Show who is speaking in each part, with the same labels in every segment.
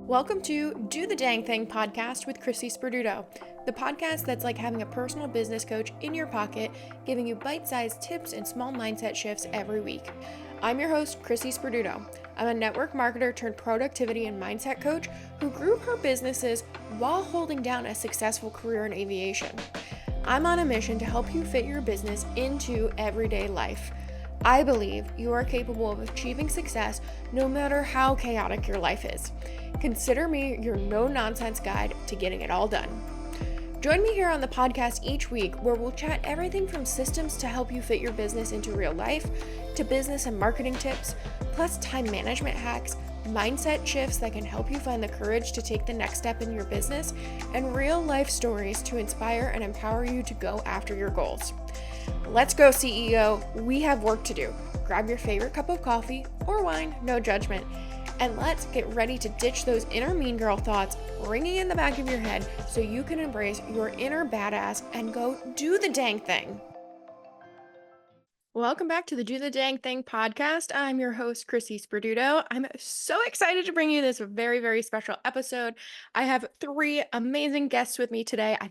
Speaker 1: Welcome to Do the Dang Thing podcast with Chrissi Sperduto, the podcast that's like having a personal business coach in your pocket, giving you bite-sized tips and small mindset shifts every week. I'm your host, Chrissi Sperduto. I'm a network marketer turned productivity and mindset coach who grew her businesses while holding down a successful career in aviation. I'm on a mission to help you fit your business into everyday life. I believe you are capable of achieving success no matter how chaotic your life is. Consider me your no-nonsense guide to getting it all done. Join me here on the podcast each week where we'll chat everything from systems to help you fit your business into real life, to business and marketing tips, plus time management hacks, mindset shifts that can help you find the courage to take the next step in your business, and real life stories to inspire and empower you to go after your goals. Let's go, CEO. We have work to do. Grab your favorite cup of coffee or wine, no judgment, and let's get ready to ditch those inner mean girl thoughts ringing in the back of your head so you can embrace your inner badass and go do the dang thing. Welcome back to the Do the Dang Thing podcast. I'm your host, Chrissi Sperduto. I'm so excited to bring you this very, very special episode. I have three amazing guests with me today. I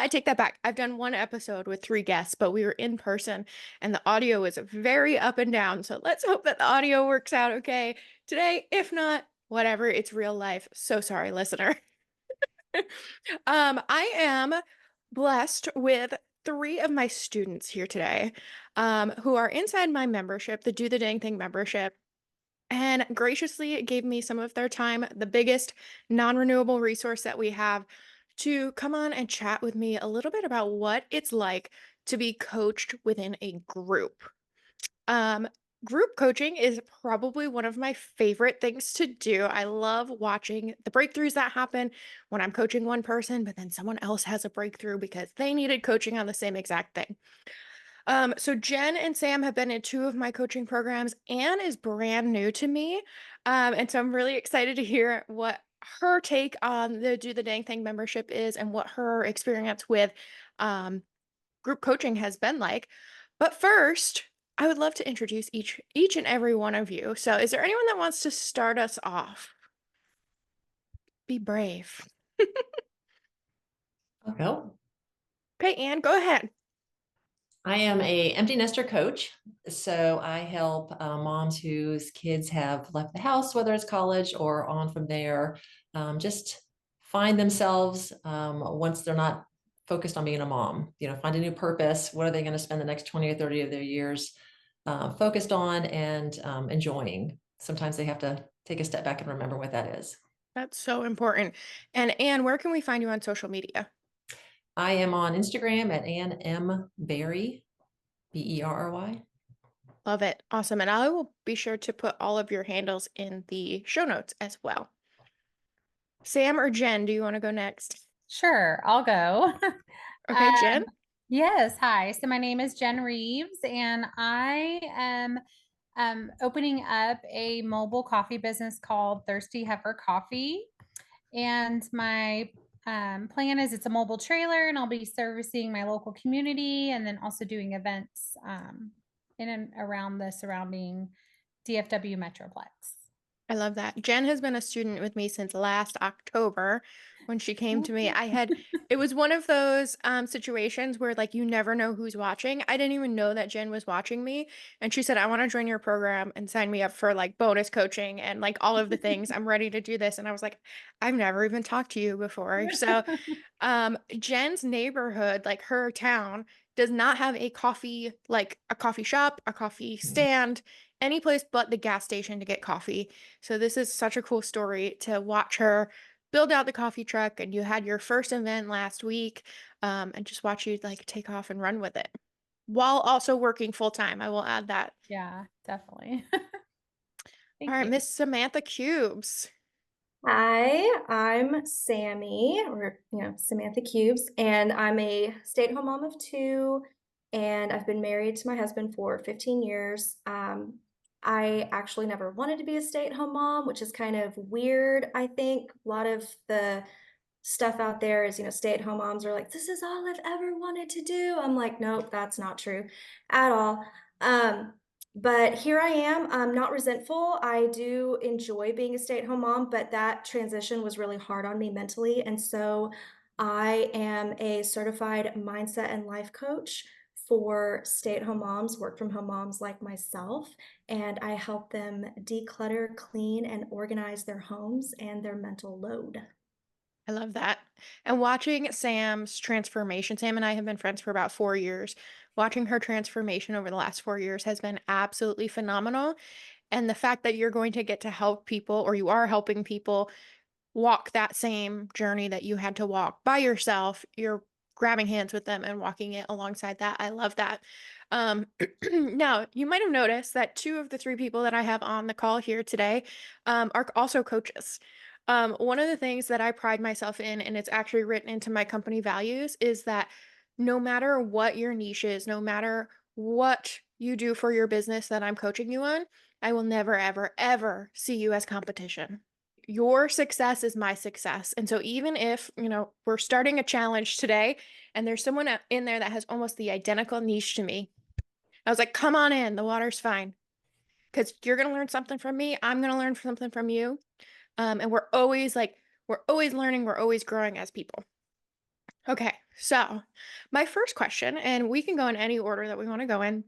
Speaker 1: take that back. I've done one episode with three guests, but we were in person and the audio was very up and down. So let's hope that the audio works out okay today. If not, whatever, it's real life. So sorry, listener. I am blessed with three of my students here today, who are inside my membership, the Do the Dang Thing membership, and graciously gave me some of their time, the biggest non-renewable resource that we have, to come on and chat with me a little bit about what it's like to be coached within a group. Um, Group coaching is probably one of my favorite things to do. I love watching the breakthroughs that happen when I'm coaching one person, but then someone else has a breakthrough because they needed coaching on the same exact thing. So Jen and Sam have been in two of my coaching programs. Anne is brand new to me. And so I'm really excited to hear what her take on the Do the Dang Thing membership is and what her experience with um, group coaching has been like. But first, I would love to introduce each and every one of you. So is there anyone that wants to start us off? Be brave.
Speaker 2: I'll go.
Speaker 1: Okay, Anne, go ahead.
Speaker 2: I am a empty nester coach. So I help moms whose kids have left the house, whether it's college or on from there, just find themselves once they're not focused on being a mom, find a new purpose. What are they going to spend the next 20 or 30 of their years focused on and enjoying? Sometimes they have to take a step back and remember what that is.
Speaker 1: That's so important. And Anne, where can we find you on social media?
Speaker 2: I am on Instagram at AnneMBerry, Berry.
Speaker 1: Love it. Awesome. And I will be sure to put all of your handles in the show notes as well. Sam or Jen, do you want to go next?
Speaker 3: Sure, I'll go.
Speaker 1: Okay, Jen.
Speaker 3: Yes, hi. So my name is Jen Reeves, and I am opening up a mobile coffee business called Thirsty Heifer Coffee. And my plan is it's a mobile trailer, and I'll be servicing my local community and then also doing events in and around the surrounding DFW Metroplex.
Speaker 1: I love that. Jen has been a student with me since last October when she came to me. It was one of those situations where like you never know who's watching. I didn't even know that Jen was watching me. And she said, I want to join your program and sign me up for like bonus coaching and like all of the things. I'm ready to do this. And I was like, I've never even talked to you before. So Jen's neighborhood, like her town, does not have a coffee, like a coffee shop, a coffee stand, any place but the gas station to get coffee. So this is such a cool story to watch her build out the coffee truck, and you had your first event last week, and just watch you like take off and run with it while also working full time. I will add that.
Speaker 3: Yeah, definitely.
Speaker 1: All right, Miss Samantha Kubes.
Speaker 4: Hi, I'm Sammy, or Samantha Kubes, and I'm a stay-at-home mom of two, and I've been married to my husband for 15 years. I actually never wanted to be a stay-at-home mom, which is kind of weird, I think. A lot of the stuff out there is, stay-at-home moms are like, this is all I've ever wanted to do. I'm like, nope, that's not true at all. But here I am. I'm not resentful. I do enjoy being a stay-at-home mom, but that transition was really hard on me mentally. And so I am a certified mindset and life coach for stay-at-home moms, work from home moms like myself. And I help them declutter, clean, and organize their homes and their mental load.
Speaker 1: I love that. And watching Sam's transformation, Sam and I have been friends for about 4 years. Watching her transformation over the last 4 years has been absolutely phenomenal. And the fact that you're going to get to help people, or you are helping people walk that same journey that you had to walk by yourself, you're grabbing hands with them and walking it alongside that. I love that. Um, now, you might have noticed that two of the three people that I have on the call here today are also coaches. One of the things that I pride myself in, and it's actually written into my company values, is that no matter what your niche is, no matter what you do for your business that I'm coaching you on, I will never, ever, ever see you as competition. Your success is my success. And so even if, we're starting a challenge today and there's someone in there that has almost the identical niche to me, I was like, come on in, the water's fine. Because you're going to learn something from me. I'm going to learn something from you. And we're always learning, we're always growing as people. Okay, so my first question, and we can go in any order that we want to go in,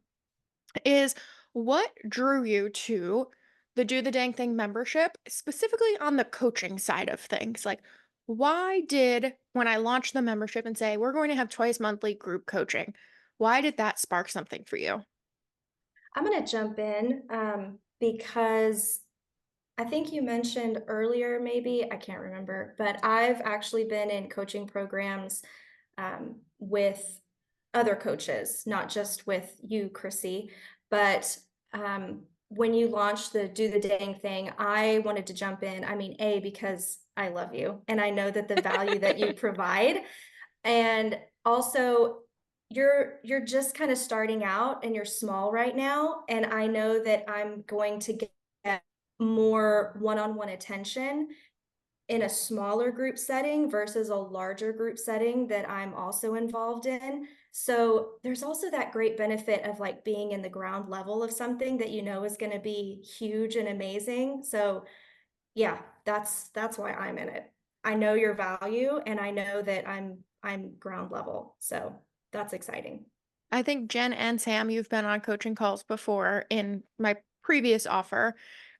Speaker 1: is what drew you to the Do the Dang Thing membership, specifically on the coaching side of things? Like, why did, when I launched the membership and say, we're going to have twice monthly group coaching, why did that spark something for you?
Speaker 4: I'm going to jump in because I think you mentioned earlier, maybe, I can't remember, but I've actually been in coaching programs with other coaches, not just with you, Chrissy, but when you launched the Do the Dang Thing, I wanted to jump in. I mean, because I love you and I know that the value that you provide, and also you're just kind of starting out and you're small right now. And I know that I'm going to get more one-on-one attention in a smaller group setting versus a larger group setting that I'm also involved in. So there's also that great benefit of like being in the ground level of something that you know is going to be huge and amazing. So yeah, that's why I'm in it. I know your value and I know that I'm ground level. So that's exciting.
Speaker 1: I think Jen and Sam, you've been on coaching calls before in my previous offer,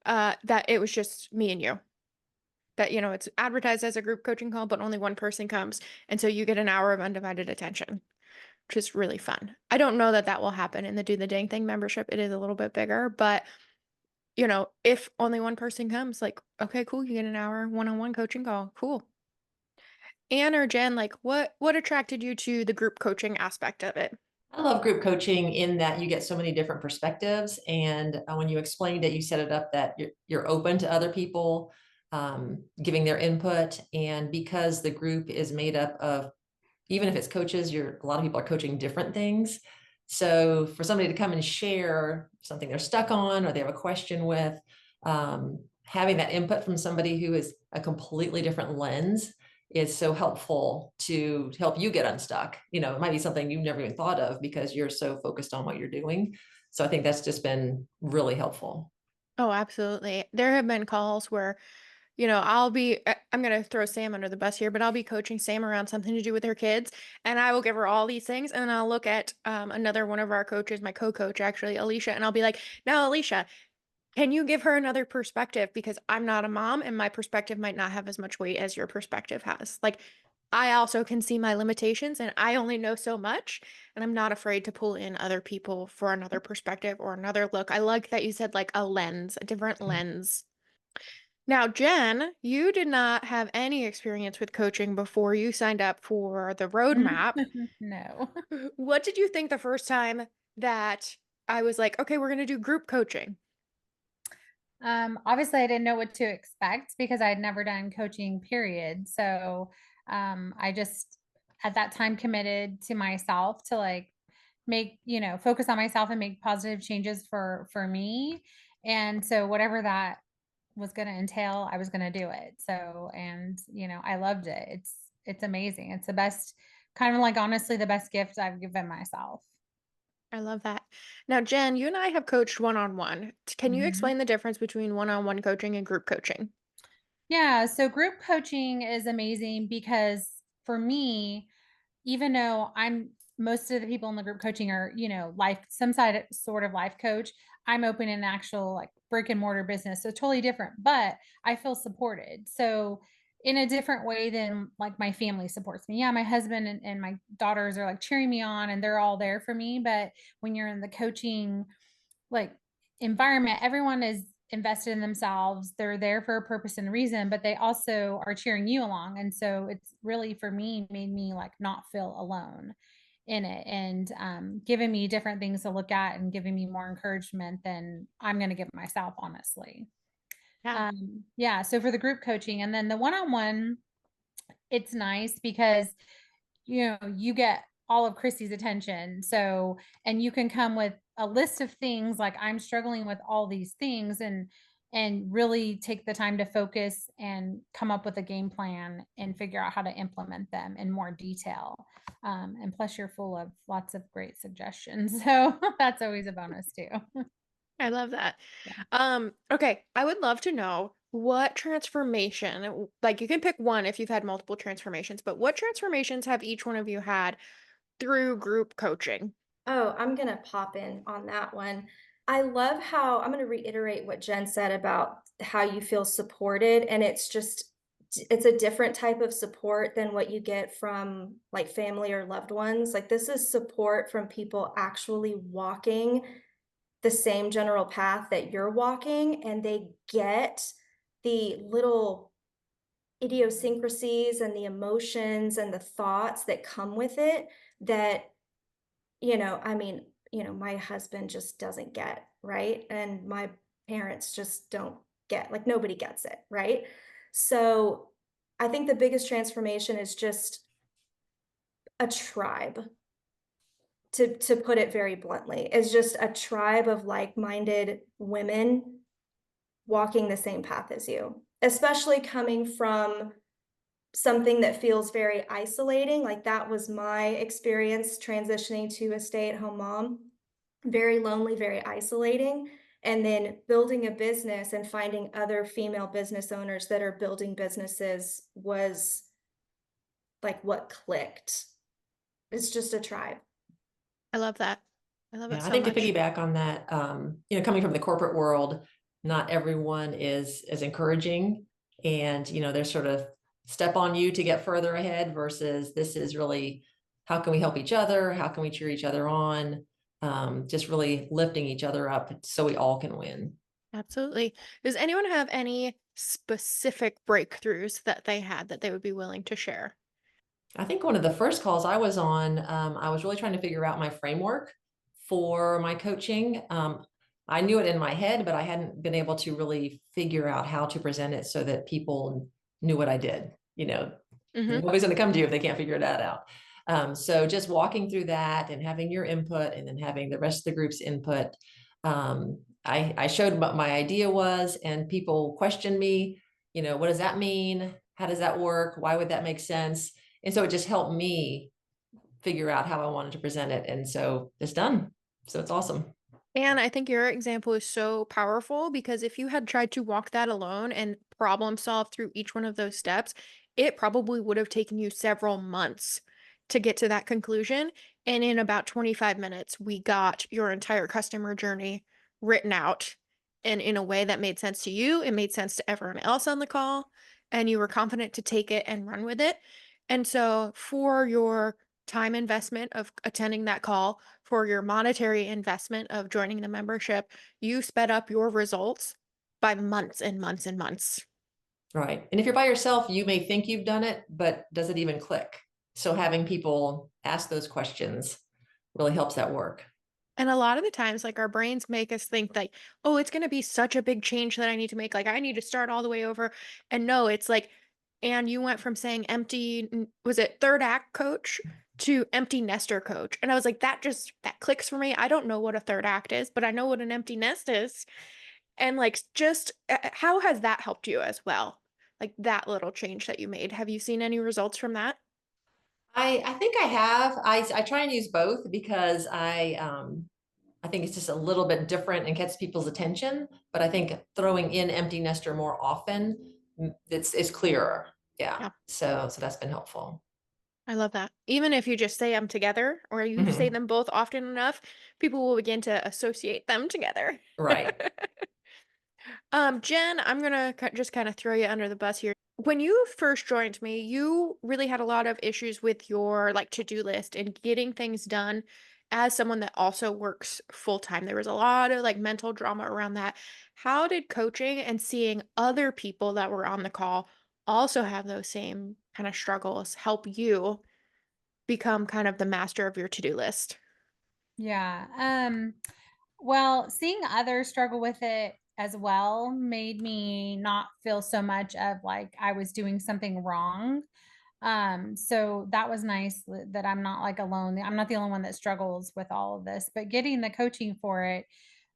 Speaker 1: that it was just me and you. That, it's advertised as a group coaching call, but only one person comes. And so you get an hour of undivided attention, which is really fun. I don't know that that will happen in the Do the Dang Thing membership. It is a little bit bigger, but if only one person comes, like, okay, cool, you get an hour one-on-one coaching call. Cool. Anne or Jen, like what attracted you to the group coaching aspect of it?
Speaker 2: I love group coaching in that you get so many different perspectives. And when you explained it, you set it up that you're open to other people giving their input. And because the group is made up of, even if it's coaches, a lot of people are coaching different things. So for somebody to come and share something they're stuck on or they have a question with, having that input from somebody who is a completely different lens is so helpful to help you get unstuck. It might be something you've never even thought of because you're so focused on what you're doing. So I think that's just been really helpful.
Speaker 1: Oh, absolutely. There have been calls where, I'm going to throw Sam under the bus here, but I'll be coaching Sam around something to do with her kids. And I will give her all these things. And I'll look at another one of our coaches, my co-coach, actually, Alicia, and I'll be like, now, Alicia, can you give her another perspective? Because I'm not a mom and my perspective might not have as much weight as your perspective has. Like, I also can see my limitations and I only know so much. And I'm not afraid to pull in other people for another perspective or another look. I like that you said like a lens, a different lens. Now, Jen, you did not have any experience with coaching before you signed up for the roadmap.
Speaker 3: No.
Speaker 1: What did you think the first time that I was like, okay, we're going to do group coaching?
Speaker 3: Obviously I didn't know what to expect because I had never done coaching, period. So I just at that time committed to myself to like make, focus on myself and make positive changes for me. And so whatever that was going to entail, I was going to do it. So, and I loved it. It's amazing. It's the best, kind of like honestly the best gift I've given myself.
Speaker 1: I love that. Now, Jen, you and I have coached one-on-one. Can you
Speaker 3: Mhm.
Speaker 1: explain the difference between one-on-one coaching and group coaching?
Speaker 3: Yeah, so group coaching is amazing because for me, even though I'm most of the people in the group coaching are, some sort of life coach, I'm open an actual like brick and mortar business. So totally different, but I feel supported. So in a different way than like my family supports me. Yeah, my husband and my daughters are like cheering me on and they're all there for me. But when you're in the coaching like environment, everyone is invested in themselves. They're there for a purpose and reason, but they also are cheering you along. And so it's really for me made me like not feel alone in it and giving me different things to look at and giving me more encouragement than I'm going to give myself, honestly.
Speaker 1: Yeah.
Speaker 3: Yeah. So for the group coaching and then the one-on-one, it's nice because you get all of Chrissy's attention. So, and you can come with a list of things like I'm struggling with all these things and really take the time to focus and come up with a game plan and figure out how to implement them in more detail. And plus you're full of lots of great suggestions. So that's always a bonus too.
Speaker 1: I love that.
Speaker 3: Yeah.
Speaker 1: Okay, I would love to know what transformation, like you can pick one if you've had multiple transformations, but what transformations have each one of you had through group coaching?
Speaker 4: Oh, I'm gonna pop in on that one. I love how I'm gonna reiterate what Jen said about how you feel supported, and it's a different type of support than what you get from like family or loved ones. Like this is support from people actually walking the same general path that you're walking, and they get the little idiosyncrasies and the emotions and the thoughts that come with it that I mean, my husband just doesn't get, right? And my parents just don't get, like, nobody gets it, right? So I think the biggest transformation is just a tribe, to put it very bluntly, is just a tribe of like-minded women walking the same path as you, especially coming from something that feels very isolating. Like that was my experience transitioning to a stay-at-home mom. Very lonely, very isolating. And then building a business and finding other female business owners that are building businesses was like what clicked. It's just a tribe.
Speaker 1: I love that. I love it
Speaker 2: Yeah, I
Speaker 1: so
Speaker 2: think to
Speaker 1: much.
Speaker 2: piggyback on that, coming from the corporate world, not everyone is as encouraging, and they're sort of step on you to get further ahead versus this is really how can we help each other? How can we cheer each other on? Just really lifting each other up so we all can win.
Speaker 1: Absolutely. Does anyone have any specific breakthroughs that they had that they would be willing to share?
Speaker 2: I think one of the first calls I was on, I was really trying to figure out my framework for my coaching. I knew it in my head, but I hadn't been able to really figure out how to present it so that people knew what I did.
Speaker 1: Mm-hmm.
Speaker 2: Nobody's going to come to you if they can't figure that out. So just walking through that and having your input and then having the rest of the group's input. I showed what my idea was and people questioned me, what does that mean? How does that work? Why would that make sense? And so it just helped me figure out how I wanted to present it. And so it's done. So it's awesome.
Speaker 1: And I think your example is so powerful because if you had tried to walk that alone and problem solve through each one of those steps, it probably would have taken you several months to get to that conclusion. And in about 25 minutes, we got your entire customer journey written out and in a way that made sense to you. It made sense to everyone else on the call, and you were confident to take it and run with it. And so, for your time investment of attending that call, for your monetary investment of joining the membership, you sped up your results by months and months and months.
Speaker 2: Right. And if you're by yourself, you may think you've done it, but does it even click? So having people ask those questions really helps that work.
Speaker 1: And a lot of the times, like our brains make us think like, oh, it's going to be such a big change that I need to make. Like, I need to start all the way over. And no, it's like, and you went from saying was it third act coach to empty nester coach. And I was like, that clicks for me. I don't know what a third act is, but I know what an empty nest is. And like, just how has that helped you as well? Like that little change that you made. Have you seen any results from that?
Speaker 2: I think I have. I try and use both because I think it's just a little bit different and gets people's attention, but I think throwing in empty nester more often, it's clearer. Yeah.
Speaker 1: Yeah.
Speaker 2: So that's been helpful.
Speaker 1: I love that. Even if you just say them together or you say
Speaker 2: Mhm.
Speaker 1: them both often enough, people will begin to associate them together.
Speaker 2: Right.
Speaker 1: Jen, I'm gonna just kind of throw you under the bus here. When you first joined me, you really had a lot of issues with your like to-do list and getting things done as someone that also works full time. There was a lot of like mental drama around that. How did coaching and seeing other people that were on the call also have those same kind of struggles help you become kind of the master of your to-do list?
Speaker 3: Yeah. Well, seeing others struggle with it as well made me not feel so much of like I was doing something wrong. So that was nice that I'm not like alone. I'm not the only one that struggles with all of this, but getting the coaching for it,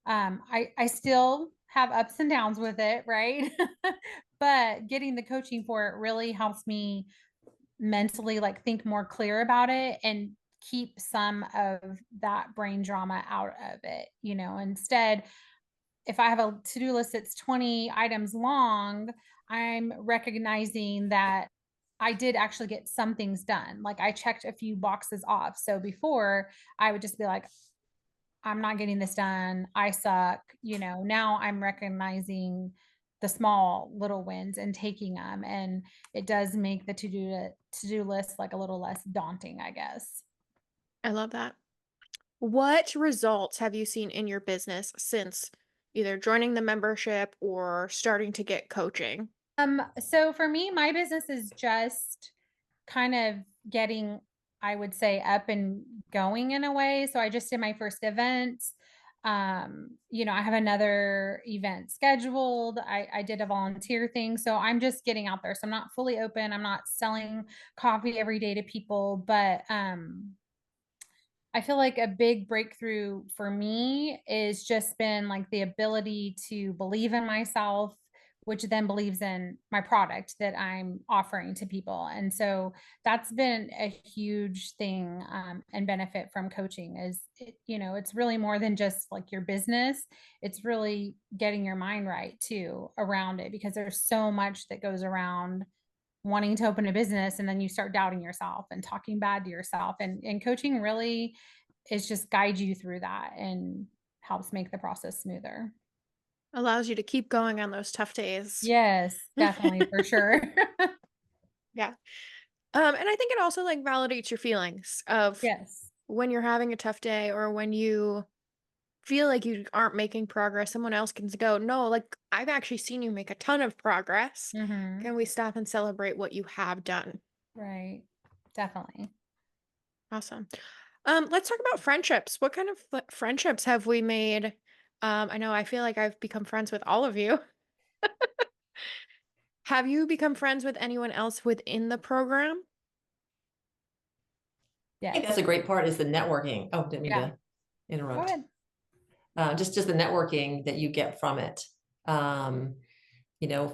Speaker 3: I still have ups and downs with it, right? But getting the coaching for it really helps me mentally like think more clear about it and keep some of that brain drama out of it. Instead, if I have a to-do list that's 20 items long, I'm recognizing that I did actually get some things done. Like I checked a few boxes off. So before I would just be like, I'm not getting this done. I suck. Now I'm recognizing the small little wins and taking them. And it does make the to-do list like a little less daunting, I guess.
Speaker 1: I love that. What results have you seen in your business since either joining the membership or starting to get coaching?
Speaker 3: So for me, my business is just kind of getting, I would say, up and going in a way. So I just did my first event. I have another event scheduled. I did a volunteer thing. So I'm just getting out there. So I'm not fully open. I'm not selling coffee every day to people, but I feel like a big breakthrough for me is just been like the ability to believe in myself, which then believes in my product that I'm offering to people. And so that's been a huge thing, and benefit from coaching is, it's really more than just like your business. It's really getting your mind right too around it, because there's so much that goes around wanting to open a business and then you start doubting yourself and talking bad to yourself, and coaching really is just guide you through that and helps make the process smoother.
Speaker 1: Allows you to keep going on those tough days.
Speaker 3: Yes, definitely, for sure.
Speaker 1: Yeah. And I think it also like validates your feelings of
Speaker 3: Yes.
Speaker 1: when you're having a tough day or when you feel like you aren't making progress, someone else can go, no, like I've actually seen you make a ton of progress.
Speaker 3: Hmm.
Speaker 1: Can we stop and celebrate what you have done?
Speaker 3: Right. Definitely.
Speaker 1: Awesome. Let's talk about friendships. What kind of friendships have we made? I know I feel like I've become friends with all of you. Have you become friends with anyone else within the program?
Speaker 2: I think that's
Speaker 3: Yes.
Speaker 2: a great part is the networking. Oh, didn't mean
Speaker 3: Yeah.
Speaker 2: to
Speaker 3: Go
Speaker 2: interrupt.
Speaker 3: ahead.
Speaker 2: Just the networking that you get from it. Um,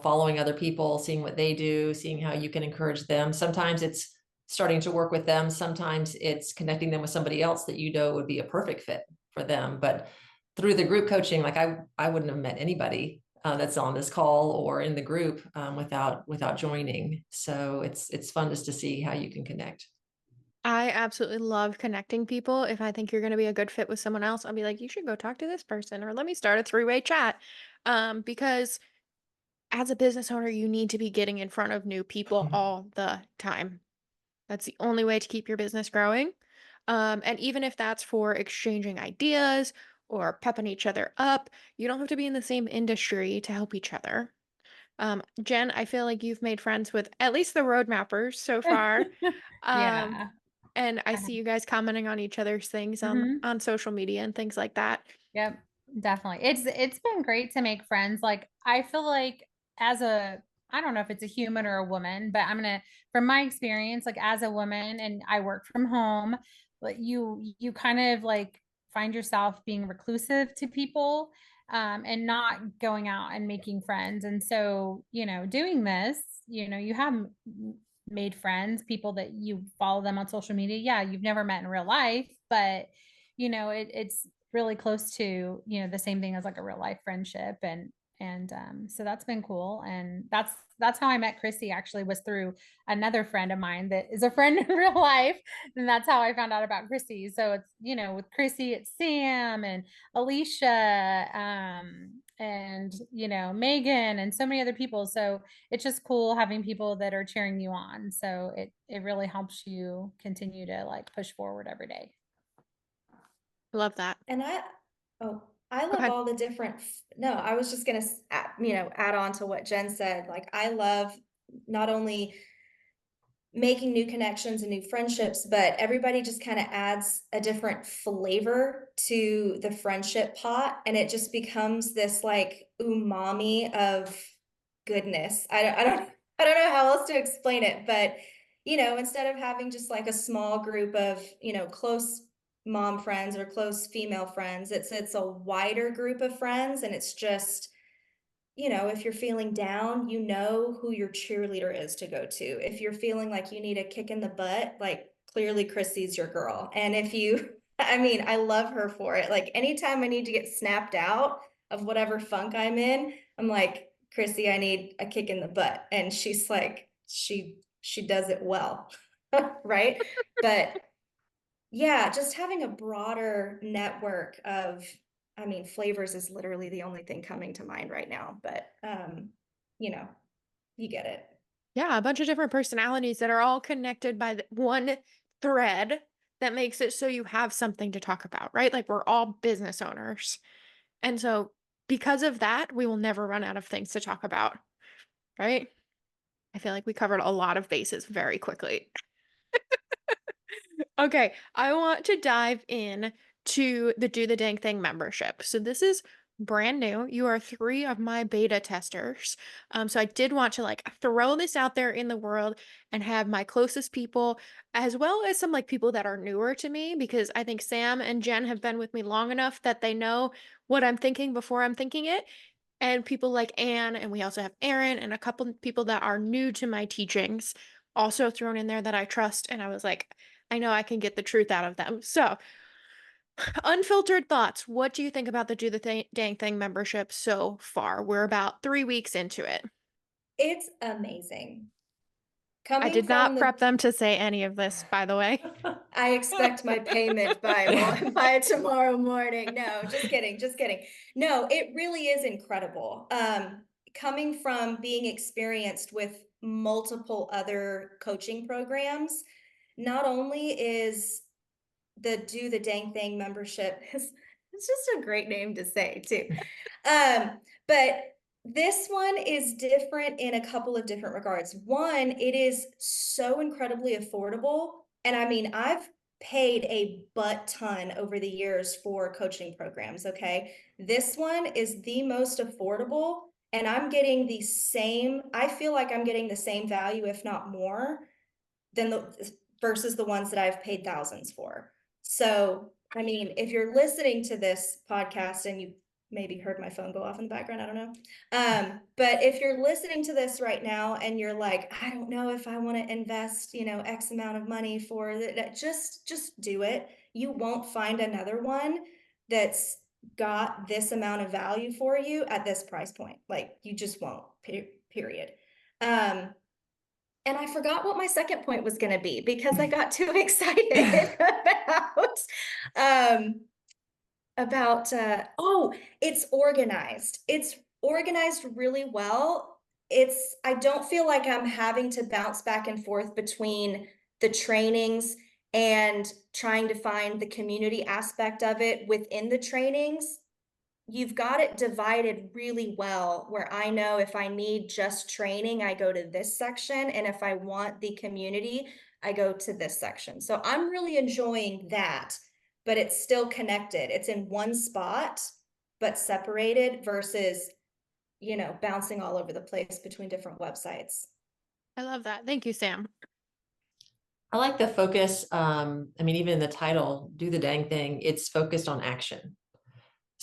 Speaker 2: following other people, seeing what they do, seeing how you can encourage them. Sometimes it's starting to work with them. Sometimes it's connecting them with somebody else that you know would be a perfect fit for them. But through the group coaching, like I wouldn't have met anybody that's on this call or in the group without joining. So it's fun just to see how you can connect.
Speaker 1: I absolutely love connecting people. If I think you're going to be a good fit with someone else, I'll be like, you should go talk to this person or let me start a three-way chat. Because as a business owner, you need to be getting in front of new people all the time. That's the only way to keep your business growing. And even if that's for exchanging ideas or pepping each other up, you don't have to be in the same industry to help each other. Jen, I feel like you've made friends with at least the road mappers so far. Um,
Speaker 3: Yeah.
Speaker 1: and I see you guys commenting on each other's things
Speaker 3: Mhm.
Speaker 1: on social media and things like that.
Speaker 3: Yep, definitely. It's been great to make friends. Like I feel like as a I don't know if it's a human or a woman, but from my experience, like as a woman and I work from home, like you kind of like find yourself being reclusive to people, and not going out and making friends. And so, doing this, you have made friends, people that you follow them on social media. Yeah, you've never met in real life, but it's really close to, the same thing as like a real life friendship. And so that's been cool. And that's how I met Chrissi, actually, was through another friend of mine that is a friend in real life. And that's how I found out about Chrissi. So it's, with Chrissi, it's Sam and Alicia, and, Megan and so many other people. So it's just cool having people that are cheering you on. So it really helps you continue to like push forward every day.
Speaker 1: Love that.
Speaker 4: And I
Speaker 1: Go
Speaker 4: love
Speaker 1: ahead.
Speaker 4: all the different, no, I was just gonna, add on to what Jen said. Like, I love not only making new connections and new friendships, but everybody just kind of adds a different flavor to the friendship pot, and it just becomes this like umami of goodness. I don't know how else to explain it, but instead of having just like a small group of, close mom friends or close female friends, it's a wider group of friends, and it's just, if you're feeling down, who your cheerleader is to go to. If you're feeling like you need a kick in the butt, like clearly Chrissy's your girl. And if you, I love her for it. Like, anytime I need to get snapped out of whatever funk I'm in, I'm like, Chrissi, I need a kick in the butt. And she's like, she does it well. Right. But yeah, just having a broader network of, flavors is literally the only thing coming to mind right now, but you get it.
Speaker 1: Yeah, a bunch of different personalities that are all connected by one thread that makes it so you have something to talk about, right? Like, we're all business owners. And so because of that, we will never run out of things to talk about, right? I feel like we covered a lot of bases very quickly. Okay, I want to dive in to the Do the Dang Thing membership. So this is brand new. You are 3 of my beta testers. So I did want to like throw this out there in the world and have my closest people, as well as some like people that are newer to me, because I think Sam and Jen have been with me long enough that they know what I'm thinking before I'm thinking it. And people like Anne, and we also have Erin and a couple people that are new to my teachings also thrown in there that I trust. And I was like, I know I can get the truth out of them. So, unfiltered thoughts. What do you think about the Do the Dang Thing membership so far? We're about 3 weeks into it.
Speaker 4: It's amazing.
Speaker 1: I
Speaker 4: Coming
Speaker 1: did
Speaker 4: from
Speaker 1: not prep them to say any of this, by the way.
Speaker 4: I expect my payment by tomorrow morning. No, just kidding, just kidding. No, it really is incredible. Coming from being experienced with multiple other coaching programs, not only is the Do the Dang Thing membership it's just a great name to say too. But this one is different in a couple of different regards. One, it is so incredibly affordable. And I've paid a butt ton over the years for coaching programs. Okay. This one is the most affordable, and I'm getting I feel like I'm getting the same value, if not more, than versus the ones that I've paid thousands for. So, if you're listening to this podcast and you maybe heard my phone go off in the background, I don't know. But if you're listening to this right now and you're like, I don't know if I want to invest, X amount of money for that, just do it. You won't find another one that's got this amount of value for you at this price point. Like, you just won't, period. And I forgot what my second point was going to be because I got too excited about it's organized. It's organized really well. I don't feel like I'm having to bounce back and forth between the trainings and trying to find the community aspect of it within the trainings. You've got it divided really well, where I know if I need just training, I go to this section, and if I want the community, I go to this section. So I'm really enjoying that, but it's still connected. It's in one spot, but separated versus, bouncing all over the place between different websites.
Speaker 1: I love that. Thank you, Sam.
Speaker 2: I like the focus. Even in the title, Do the Dang Thing, it's focused on action.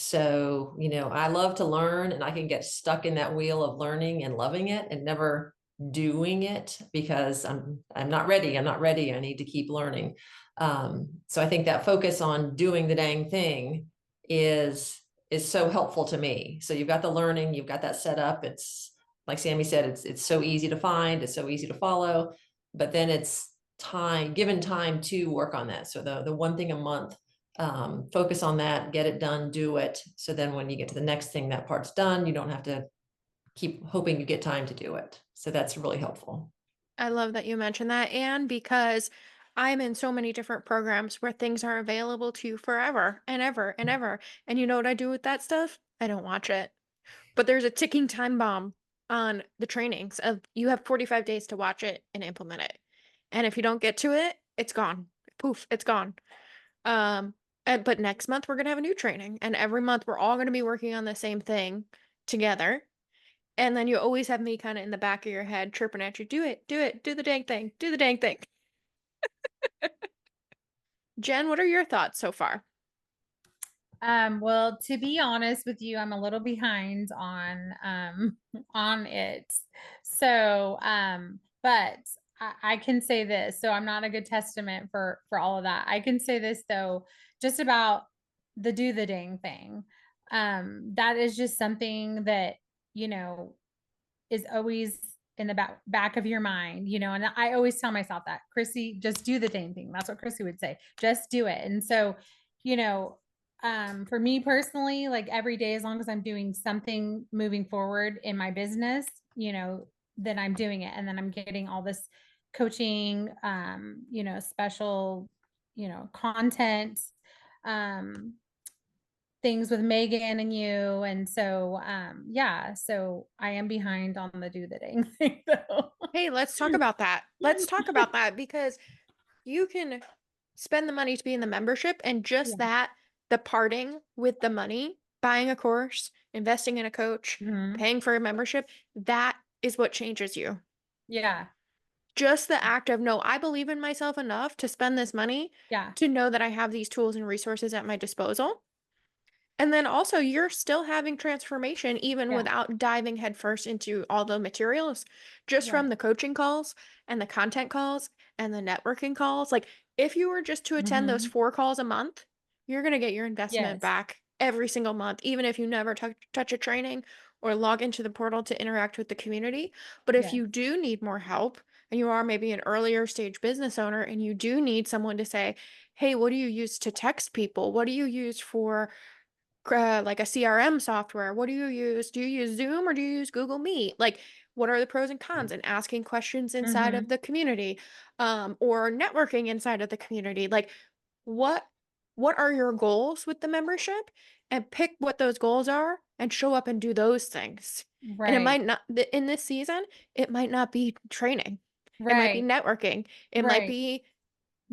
Speaker 2: So, I love to learn, and I can get stuck in that wheel of learning and loving it and never doing it because I'm not ready. I'm not ready. I need to keep learning. So I think that focus on doing the dang thing is so helpful to me. So you've got the learning, you've got that set up. It's like Sammy said, it's so easy to find, it's so easy to follow, but then it's given time to work on that. So the one thing a month, focus on that, get it done, do it. So then when you get to the next thing, that part's done, you don't have to keep hoping you get time to do it. So that's really helpful.
Speaker 1: I love that you mentioned that. And because I'm in so many different programs where things are available to you forever and ever and ever. And you know what I do with that stuff? I don't watch it. But there's a ticking time bomb on the trainings of you have 45 days to watch it and implement it. And if you don't get to it, it's gone. Poof, it's gone. Um, but next month we're gonna have a new training, and every month we're all gonna be working on the same thing together. And then you always have me kind of in the back of your head chirping at you, do it, do the dang thing, do the dang thing. Jen, what are your thoughts so far?
Speaker 3: Well, to be honest with you, I'm a little behind on it. So, but I can say this. So I'm not a good testament for all of that. I can say this though, just about the do the dang thing. That is just something that, you know, is always in the back of your mind, you know, and I always tell myself that, Chrissy, just do the dang thing. That's what Chrissy would say. Just do it. And so, you know, for me personally, like every day, as long as I'm doing something moving forward in my business, you know, then I'm doing it. And then I'm getting all this coaching, you know, special, you know, content, um, things with Megan and you. And so, yeah, so I am behind on the do the dang thing though.
Speaker 1: Hey, let's talk about that. Let's talk about that because you can spend the money to be in the membership, and just
Speaker 3: Yeah.
Speaker 1: that, the parting with the money, buying a course, investing in a coach,
Speaker 3: Mhm.
Speaker 1: paying for a membership, that is what changes you.
Speaker 3: Yeah.
Speaker 1: Just the act of, no, I believe in myself enough to spend this money
Speaker 3: Yeah.
Speaker 1: to know that I have these tools and resources at my disposal. And then also, you're still having transformation even
Speaker 3: Yeah.
Speaker 1: without diving headfirst into all the materials, just
Speaker 3: Right.
Speaker 1: from the coaching calls and the content calls and the networking calls. Like, if you were just to attend those
Speaker 3: Mhm.
Speaker 1: 4 calls a month, you're going to get your investment
Speaker 3: Yes.
Speaker 1: back every single month, even if you never touch a training or log into the portal to interact with the community. But if
Speaker 3: Yes.
Speaker 1: you do need more help, and you are maybe an earlier stage business owner, and you do need someone to say, hey, what do you use to text people? What do you use for like a CRM software? What do you use? Do you use Zoom or do you use Google Meet? Like, what are the pros and cons? And asking questions inside of
Speaker 3: Mhm.
Speaker 1: the community, or networking inside of the community. Like, what what are your goals with the membership? And pick what those goals are and show up and do those things. And it
Speaker 3: Right.
Speaker 1: might not in this season, it might not be training. It might be
Speaker 3: Right.
Speaker 1: networking. It might
Speaker 3: Right.
Speaker 1: be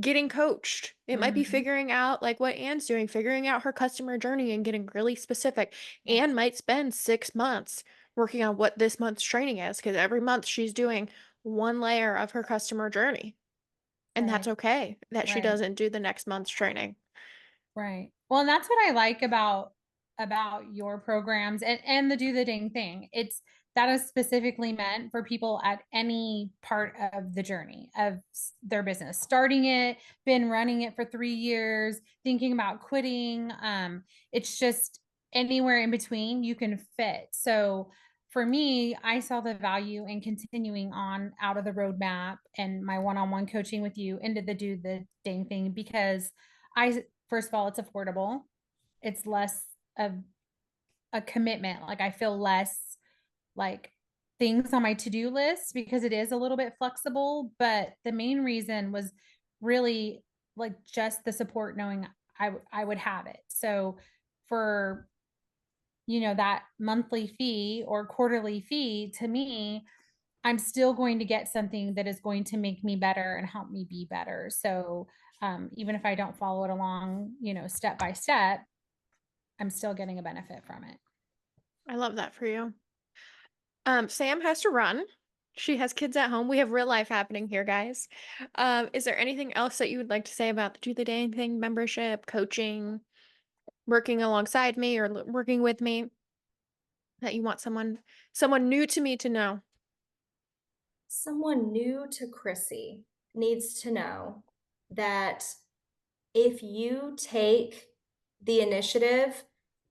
Speaker 1: getting coached. It might be
Speaker 3: Mhm.
Speaker 1: figuring out like what Anne's doing, figuring out her customer journey and getting really specific.
Speaker 3: Yes.
Speaker 1: Anne might spend 6 months working on what this month's training is because every month she's doing one layer of her customer journey. And that's
Speaker 3: Right.
Speaker 1: okay that she
Speaker 3: Right.
Speaker 1: doesn't do the next month's training.
Speaker 3: Right. Well, and that's what I like about your programs and the do the dang thing. It's that is specifically meant for people at any part of the journey of their business, starting it, been running it for 3 years, thinking about quitting. It's just anywhere in between you can fit. So for me, I saw the value in continuing on out of the roadmap and my one-on-one coaching with you into the do the dang thing because I first of all, it's affordable. It's less of a commitment. Like I feel less like things on my to-do list because it is a little bit flexible. But the main reason was really like just the support knowing I would have it. So for you know that monthly fee or quarterly fee to me, I'm still going to get something that is going to make me better and help me be better. So even if I don't follow it along, you know, step by step, I'm still getting a benefit from it.
Speaker 1: I love that for you. Sam has to run. She has kids at home. We have real life happening here, guys. Is there anything else that you would like to say about the Do the Dang Thing membership, coaching, working alongside me or working with me that you want someone new to me to know?
Speaker 4: Someone new to Chrissy needs to know that if you take the initiative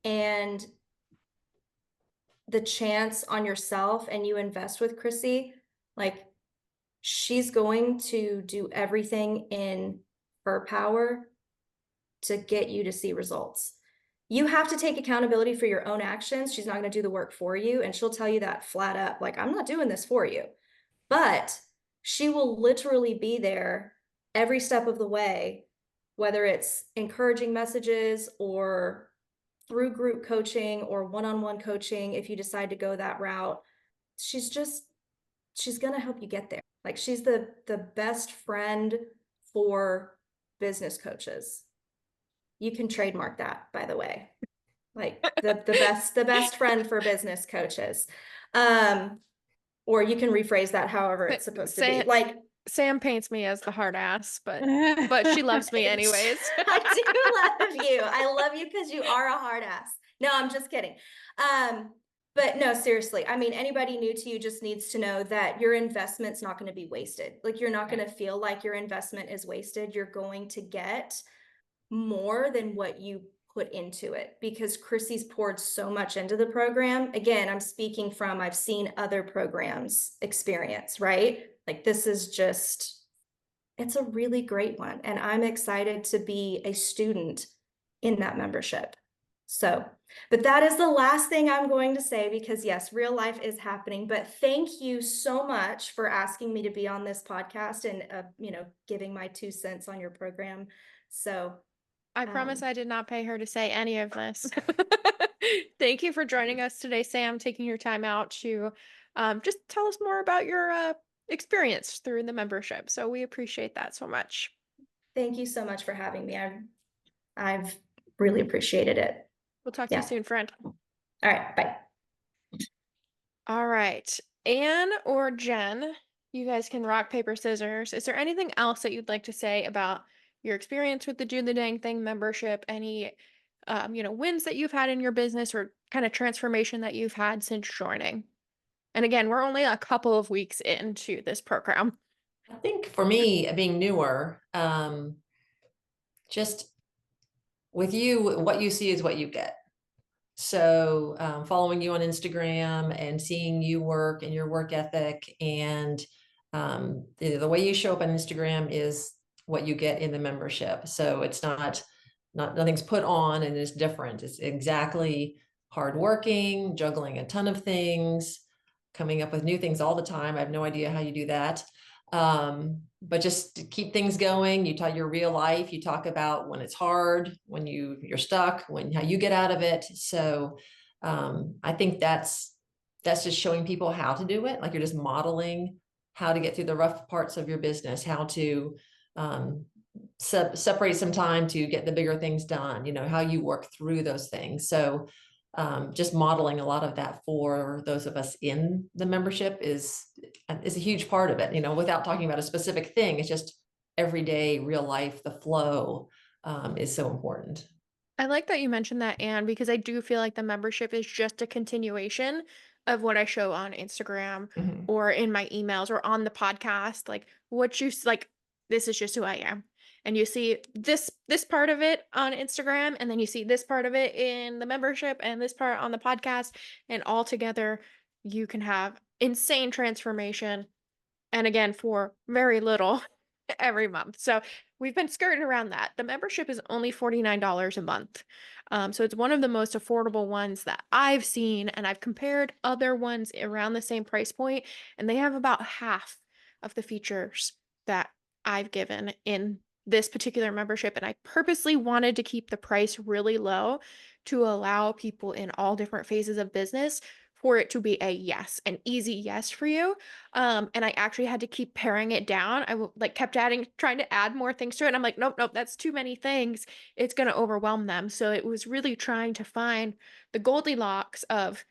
Speaker 4: and the chance on yourself and you invest with Chrissi, like she's going to do everything in her power to get you to see results. You have to take accountability for your own actions. She's not going to do the work for you. And she'll tell you that flat up, like, I'm not doing this for you. But she will literally be there every step of the way, whether it's encouraging messages or through group coaching or one-on-one coaching. If you decide to go that route, she's going to help you get there. Like she's the best friend for business coaches. You can trademark that, by the way. Like the best friend for business coaches. Or you can rephrase that however it's supposed to be. Like
Speaker 1: Sam paints me as the hard ass, but she loves me anyways.
Speaker 4: I do love you. I love you because you are a hard ass. No, I'm just kidding. But no, seriously, I mean, anybody new to you just needs to know that your investment's not going to be wasted. Like you're not going to feel like your investment is wasted. You're going to get more than what you put into it because Chrissy's poured so much into the program. Again, I'm speaking from, I've seen other programs experience, right? Like this is just, it's a really great one. And I'm excited to be a student in that membership. So, but that is the last thing I'm going to say because yes, real life is happening, but thank you so much for asking me to be on this podcast and, giving my 2 cents on your program. So
Speaker 1: I promise I did not pay her to say any of this. Thank you for joining us today, Sam, taking your time out to just tell us more about your experience through the membership. So we appreciate that so much.
Speaker 4: Thank you so much for having me. I've really appreciated it.
Speaker 1: We'll talk to you soon, friend.
Speaker 4: All right, bye.
Speaker 1: All right, Anne or Jen, you guys can rock, paper, scissors. Is there anything else that you'd like to say about your experience with the Do the Dang Thing membership? Any, wins that you've had in your business or kind of transformation that you've had since joining? And again, we're only a couple of weeks into this program.
Speaker 2: I think for me, being newer, just with you, what you see is what you get. So following you on Instagram and seeing you work and your work ethic and the way you show up on Instagram is what you get in the membership. So it's not nothing's put on and it's different. It's exactly hardworking, juggling a ton of things, coming up with new things all the time. I have no idea how you do that. But just to keep things going, you talk your real life, you talk about when it's hard, when you're stuck, how you get out of it. So I think that's just showing people how to do it. Like you're just modeling how to get through the rough parts of your business, how to separate some time to get the bigger things done, how you work through those things. So just modeling a lot of that for those of us in the membership is a huge part of it, without talking about a specific thing. It's just everyday real life, the flow is so important.
Speaker 1: I like that you mentioned that, Anne, because I do feel like the membership is just a continuation of what I show on Instagram or in my emails or on the podcast. Like what you like, this is just who I am. And you see this part of it on Instagram, and then you see this part of it in the membership and this part on the podcast, and all together you can have insane transformation. And again, for very little every month. So we've been skirting around that. The membership is only $49 a month. So it's one of the most affordable ones that I've seen, and I've compared other ones around the same price point, and they have about half of the features that I've given in this particular membership. And I purposely wanted to keep the price really low to allow people in all different phases of business for it to be a yes, an easy yes for you. And I actually had to keep paring it down. I kept trying to add more things to it. And I'm like, nope, that's too many things. It's going to overwhelm them. So it was really trying to find the Goldilocks of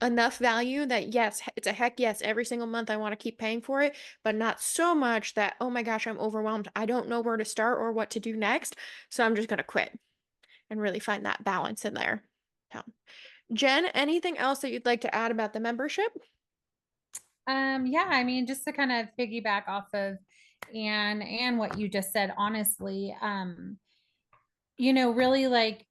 Speaker 1: enough value that yes, it's a heck yes, every single month I want to keep paying for it, but not so much that, oh my gosh, I'm overwhelmed. I don't know where to start or what to do next. So I'm just going to quit and really find that balance in there. So, Jen, anything else that you'd like to add about the membership?
Speaker 3: Yeah, I mean, just to kind of piggyback off of Anne and what you just said, honestly, really like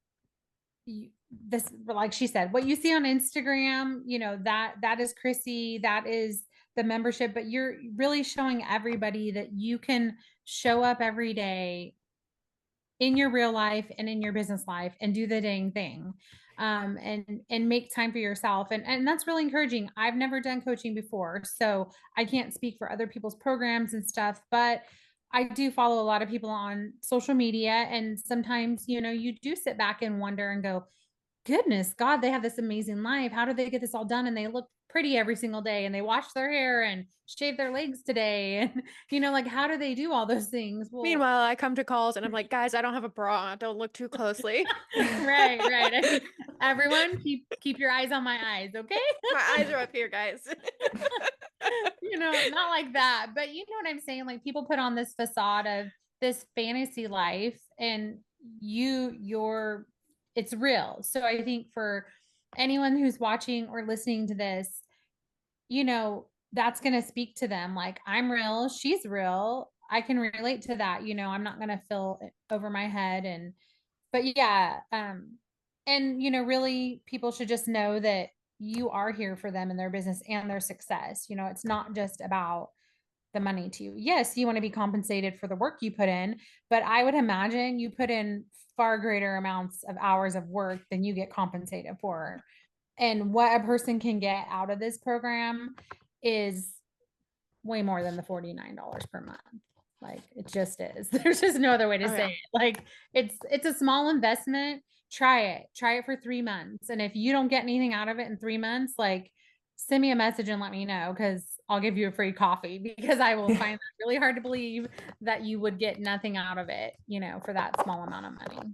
Speaker 3: this, like she said, what you see on Instagram, that is Chrissy, that is the membership, but you're really showing everybody that you can show up every day in your real life and in your business life and do the dang thing, and make time for yourself. And that's really encouraging. I've never done coaching before, so I can't speak for other people's programs and stuff, but I do follow a lot of people on social media. And sometimes, you do sit back and wonder and go, goodness God, they have this amazing life. How do they get this all done? And they look pretty every single day, and they wash their hair and shave their legs today. And, like, how do they do all those things? Well,
Speaker 1: Meanwhile, I come to calls and I'm like, guys, I don't have a bra on. Don't look too closely.
Speaker 3: right. I mean, everyone keep your eyes on my eyes. Okay.
Speaker 1: My eyes are up here, guys.
Speaker 3: Not like that, but you know what I'm saying? Like, people put on this facade of this fantasy life, and it's real. So I think for anyone who's watching or listening to this, that's going to speak to them. Like, I'm real, she's real, I can relate to that. I'm not going to feel over my head. But yeah, and really, people should just know that you are here for them and their business and their success. It's not just about the money to you. Yes, you want to be compensated for the work you put in, but I would imagine you put in far greater amounts of hours of work than you get compensated for. And what a person can get out of this program is way more than the $49 per month. Like, it just is. There's just no other way to say it. Like, it's a small investment. Try it for 3 months. And if you don't get anything out of it in 3 months, like, send me a message and let me know, because I'll give you a free coffee, because I will find that really hard to believe that you would get nothing out of it, for that small amount of money.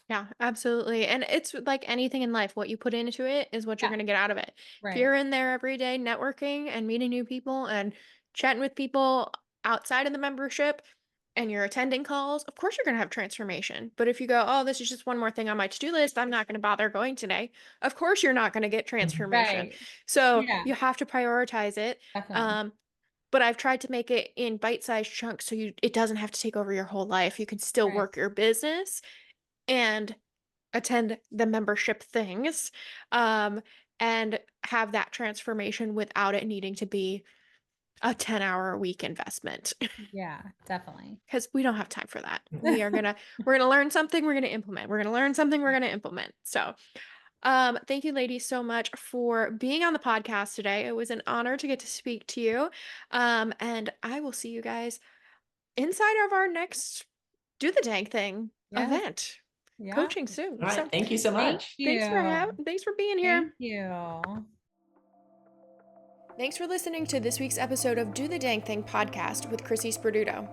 Speaker 1: Yeah, absolutely. And it's like anything in life, what you put into it is what you're going to get out of it. If you're in there every day networking and meeting new people and chatting with people outside of the membership, and you're attending calls, of course you're going to have transformation. But if you go, oh, this is just one more thing on my to-do list, I'm not going to bother going today, of course you're not going to get transformation. So you have to prioritize it.
Speaker 3: Definitely.
Speaker 1: But I've tried to make it in bite-sized chunks so it doesn't have to take over your whole life. You can still work your business and attend the membership things, and have that transformation without it needing to be a 10-hour a week investment.
Speaker 3: Yeah, definitely.
Speaker 1: Because we don't have time for that. We're gonna learn something, we're gonna implement. We're gonna learn something, we're gonna implement. So thank you ladies so much for being on the podcast today. It was an honor to get to speak to you. And I will see you guys inside of our next Do the Dang Thing event. Coaching soon.
Speaker 2: All right. Thank you so much.
Speaker 1: Thanks for being here.
Speaker 3: Thank you.
Speaker 1: Thanks for listening to this week's episode of Do the Dang Thing podcast with Chrissi Sperduto.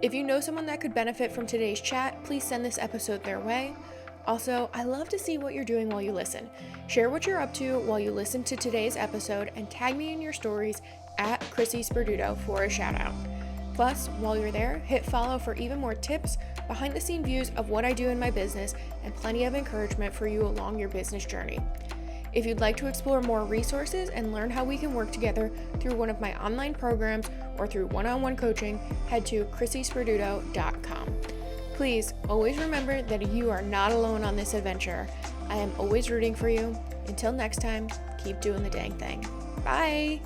Speaker 1: If you know someone that could benefit from today's chat, please send this episode their way. Also, I love to see what you're doing while you listen. Share what you're up to while you listen to today's episode and tag me in your stories at Chrissi Sperduto for a shout out. Plus, while you're there, hit follow for even more tips, behind the scene views of what I do in my business, and plenty of encouragement for you along your business journey. If you'd like to explore more resources and learn how we can work together through one of my online programs or through one-on-one coaching, head to chrissisperduto.com. Please always remember that you are not alone on this adventure. I am always rooting for you. Until next time, keep doing the dang thing. Bye!